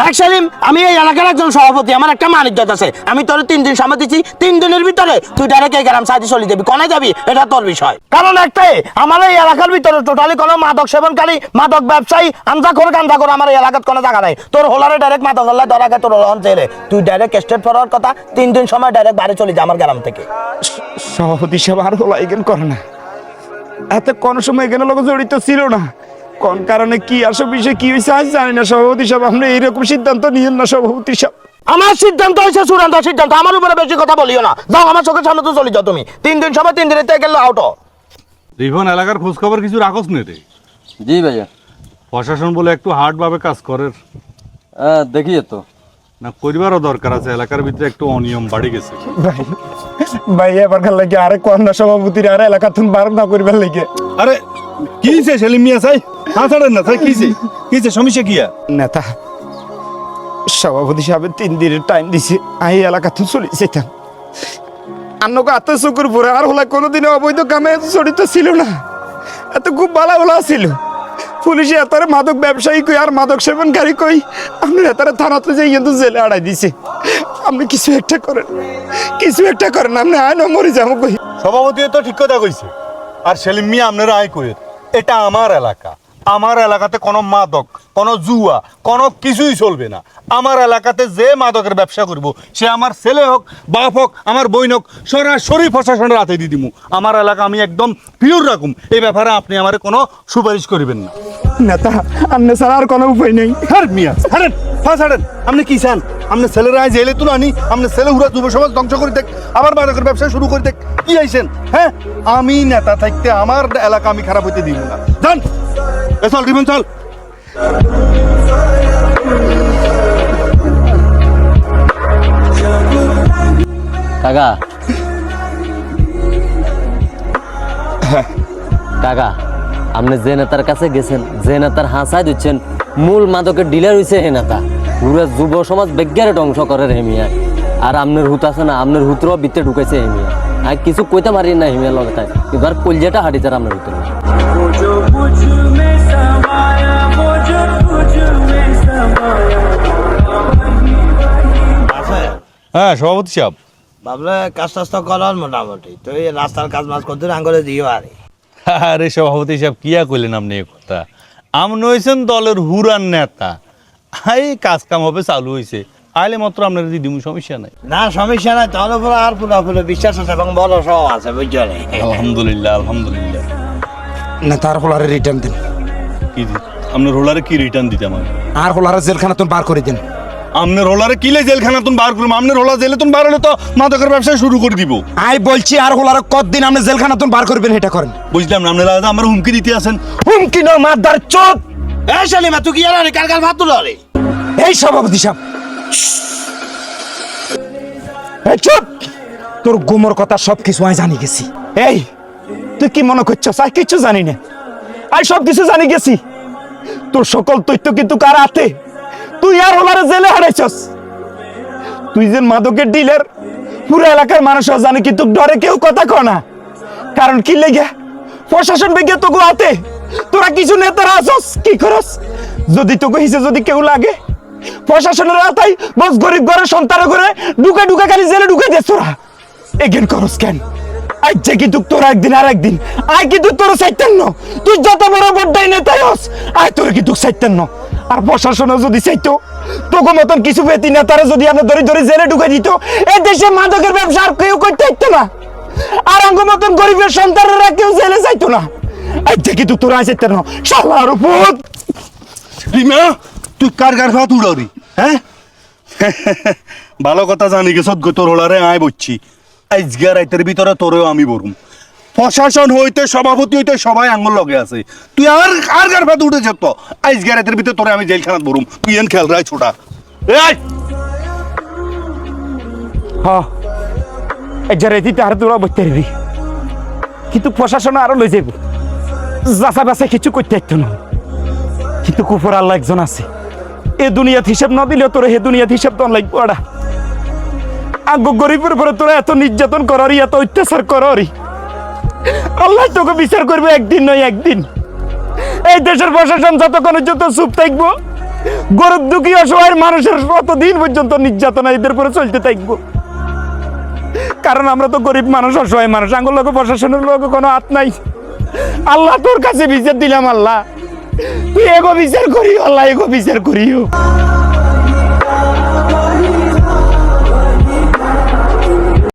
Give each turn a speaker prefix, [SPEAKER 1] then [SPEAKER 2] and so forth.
[SPEAKER 1] দেখ সেলিম, আমি এই এলাকার একজন সভাপতি, আমার একটা মান ইজ্জত আছে। আমি তোর 3 দিন সময় দিচ্ছি, 3 দিনের ভিতরে তুই ডাইরেক্ট এই গ্রাম সাইডে চলে যাবি। কোনে যাবি এটা তোর বিষয়। কারণ একটাই, আমার এই এলাকার ভিতরে টোটালি কোনো মাদক সেবনকারী, মাদক ব্যবসায়ী, গাঁজা করে আমার এই এলাকার কোনো জায়গা নাই। তোর হোলারে ডাইরেক্ট মাদক হল্লায় ধরা তোর হন জেলে। তুই ডাইরেক্ট স্টেট ফরওয়ার্ড কথা, 3 দিন সময় ডাইরেক্ট বাড়ি চলে যা আমার গ্রাম থেকে।
[SPEAKER 2] সভাপতি সাহেব আর হোলা এখান করে না, এত কোন সময় এখানে লোক জড়িত ছিল না। কোন কারণে কি আসল বিষয় কি হয়েছে আজ জানি না। সভাপতি সাহেব আপনি এইরকম সিদ্ধান্ত নিয়েন না। সভাপতি সাহেব
[SPEAKER 1] আমার সিদ্ধান্ত হয়েছে চূড়ান্ত সিদ্ধান্ত, আমার উপরে বেশি কথা বলিও না। যাও আমার চোখের সামনে তো চলে যাও তুমি। 3 দিন সময়, 3 দিনের থেকে গেলে আউট।
[SPEAKER 3] রিফন এলাকার খোঁজ খবর কিছু রাখস নে রে?
[SPEAKER 4] জি ভাইয়া।
[SPEAKER 3] প্রশাসন বলে একটু হার্ড ভাবে কাজ করে
[SPEAKER 4] দেখি তো
[SPEAKER 3] না, করিবারও দরকার আছে। এলাকার ভিতরে একটু অনিয়ম বাড়ি গেছে।
[SPEAKER 2] ভাই এবার খাল লাগে আরে কন্যা সভাপতির আর এলাকা তুমি বার না করিবার লাগে।
[SPEAKER 3] আরে কিছে সেলিম মিয়া চাই হ্যাঁ ছাড়েন না চাই কিছে কিছে সমস্যা কিয়া?
[SPEAKER 2] নেতা সভাপতি সাহেব 3 দিনের টাইম দিছে, এই এলাকা তো চলে যেতাম। আন্নকে আত্মচকুর পরে আর হলা কোনোদিনও অবৈধ কামে জড়িত ছিল না। এত খুব ভালো হলা ছিল। পুলিশে এতারে মাদক ব্যবসায়ী কই আর মাদক সেবনকারী কই আপনার এতারে থানাতে যাই কিন্তু জেলে আড়াই দিছে। আপনি কিছু একটা করেন, কিছু একটা করেন। আপনি আয় না মরে যাবো কই।
[SPEAKER 3] সভাপতি তো ঠিক কথা কইছে। আর সেলিম মিয়া আপনারা আয় কইর, এটা আমার এলাকা। আমার এলাকাতে কোনো মাদক, কোনো জুয়া, কোনো কিছুই চলবে না। আমার এলাকাতে যে মাদকের ব্যবসা করব সে আমার ছেলে হোক, বাপ হোক, আমার বইন হোক, সরাসরি প্রশাসনের হাতে দিয়ে দিব। আমার এলাকা আমি একদম পিওর রাখুম। এই ব্যাপারে আপনি আমার কোনো সুপারিশ করিবেন না।
[SPEAKER 2] নেতা আপনি ছাড়া আর কোনো উপায় নেই।
[SPEAKER 3] হ্যাঁ মিয়া ছাড়েন, হ্যাঁ ছাড়েন। আপনি কি চান? আপনি ছেলেরা আয় জেলে তুলে আনি, আপনি ছেলে হুরা যুব সমাজ ধ্বংস করে দেখ, আবার মাদকের ব্যবসা শুরু করে দেখ। কি আইছেন? হ্যাঁ আমি নেতা থাকতে আমার এলাকা আমি খারাপ হইতে দিব না। যান চল রিমন চল।
[SPEAKER 4] কাকা কাকা আপনি যে নেতার কাছে গেছেন, যে নেতার হাসায় দিচ্ছেন, মূল মাদকের ডিলার হইছে হে নেতা। পুরো যুব সমাজ বেজ্ঞারে ধ্বংস করে হেমিয়া। আর আপনার হুত আছে না, আপনার হুতর ভিতরে ঢুকেছে হেমিয়া। আর কিছু কইতে পারি না হেমিয়া লগতে, এবার কলজাটা হাঁটিছে আপনার ভিতরে।
[SPEAKER 3] হ্যাঁ সভাপতি সাহেব,
[SPEAKER 1] ভাবলে কাজ টাজ তো করার মোটামুটি। তো এই রাস্তার কাজ মাছ করতে আঙ্গলে দিও।
[SPEAKER 3] আরে সভাপতি সাহেব কিয়া কইলেন আপনি এই কথা? আপনি হয়েছেন দলের হুরান নেতা। এই কাজ কাম হবে চালু হয়েছে, আইলে মাত্র আপনার দিদি সমস্যা নাই।
[SPEAKER 1] না সমস্যা নাই, তাহলে উপরে আর পুরো বিশ্বাস আছে এবং বড় সহ আছে, বুঝছো?
[SPEAKER 3] আলহামদুলিল্লাহ আলহামদুলিল্লাহ।
[SPEAKER 2] নেতা আর হোলারে রিটার্ন দেন।
[SPEAKER 3] কি আপনার রোলারে কি রিটার্ন দিতে আমার?
[SPEAKER 2] আর হোলারে জেলখানা তুমি বার করে দেন।
[SPEAKER 3] আপনার রোলারে কিলে জেলখানা তুমি বার করবো? আপনার রোলা জেলে তুমি বার হলে তো মাদকের ব্যবসা শুরু করে দিব।
[SPEAKER 2] আই বলছি আর হোলারে কতদিন আপনি জেলখানা তুমি বার করবেন এটা করেন।
[SPEAKER 3] বুঝলাম না, আপনারা আমার হুমকি দিতে আছেন।
[SPEAKER 2] হুমকি না মাদার চোদ।
[SPEAKER 1] এই শালিমা তুই কি আর কালকাল ভাত তুলো রে?
[SPEAKER 2] এই সভাপতি সাহেব এই চুপ। তোর গোমর কথা সব কিছু আমি জানি গেছি। এই তুই কি মনে করছস আর কিছু জানি না? আমি সব কিছু জানি গেছি। তোর সকল তথ্য কিন্তু কার হাতে? তুই আর হোলারে জেলে হারাইছস। তুই যে মাদকের ডিলার পুরো এলাকার মানুষ জানে, কিন্তু ডরে কেউ কথা কয় না। কারণ কি লেগে? প্রশাসন বেগে তোকে হাতে। তোরা কিছু নেতারা আছস কি করস? যদি তোকে হিসে যদি কেউ লাগে প্রশাসনের হাতাই বস গরিব ঘরের সন্তান করে ঢুকা ঢুকা খালি জেলে ঢুকে দেস। তোরা এগেন করস কেন? আজ যে কিন্তু তোরা একদিন আর একদিন আয় কিন্তু তোর চাইতেন। তুই যত বড় বড্ডাই নেতাই হস, আয় তোর কিন্তু চাইতেন। আর প্রশাসনও যদি চাইতো তোকে মতন কিছু বেতি নেতারা যদি আমরা ধরে ধরে জেলে ঢুকে দিত, এই দেশে মাদকের ব্যবসা আর কেউ করতে হইতো না। আর আঙ্গ মতন গরিবের সন্তানেরা কেউ জেলে যাইতো না। আজ যে কিন্তু তোরা চাইতেন শালার উপর।
[SPEAKER 3] রিমা তুই কার কার ভাত উড়ারি? হ্যাঁ ভালো কথা জানি গেছ তোর হোলারে আয় বলছি। আজকে রাইতের ভিতরে তোরেও আমি বরুম। প্রশাসন হইতে সভাপতি হইতে সবাই আঙ্গুল লগে আছে। তুই আর আর কার ভাত উঠে যেত? আজকে রাইতের ভিতরে তোরে আমি জেলখানাত বরুম। তুই এন খেল রাই ছোটা। এই
[SPEAKER 2] হ্যাঁ এই যে রেদিতে আর তোরা বসতে পারবি, কিন্তু প্রশাসন আরো লই যাইব। যাচা বাসা কিছু করতে পারতো না। কিন্তু কুফর আল্লাহ একজন আছে, এ দুনিয়াত হিসাব না দিলেও তোরা হে দুনিয়াত হিসাব তো লাগবো। আড়া আঙ্গ গরিবের উপরে তোরা এত নির্যাতন করারি, এত অত্যাচার করারি, আল্লাহ তোকে বিচার করবে একদিন নয় একদিন। এই দেশের প্রশাসন যতক্ষণ যত চুপ থাকবো গরিব দুঃখী অসহায় মানুষের কতদিন পর্যন্ত নির্যাতনা এদের উপরে চলতে থাকবো? কারণ আমরা তো গরিব মানুষ, অসহায় মানুষ, আঙ্গুল লোক প্রশাসনের লোক কোনো হাত নাই। আল্লাহ তোর কাছে বিচার দিলাম, আল্লাহ তুই এগো বিচার করিও, আল্লাহ এগো বিচার করিও।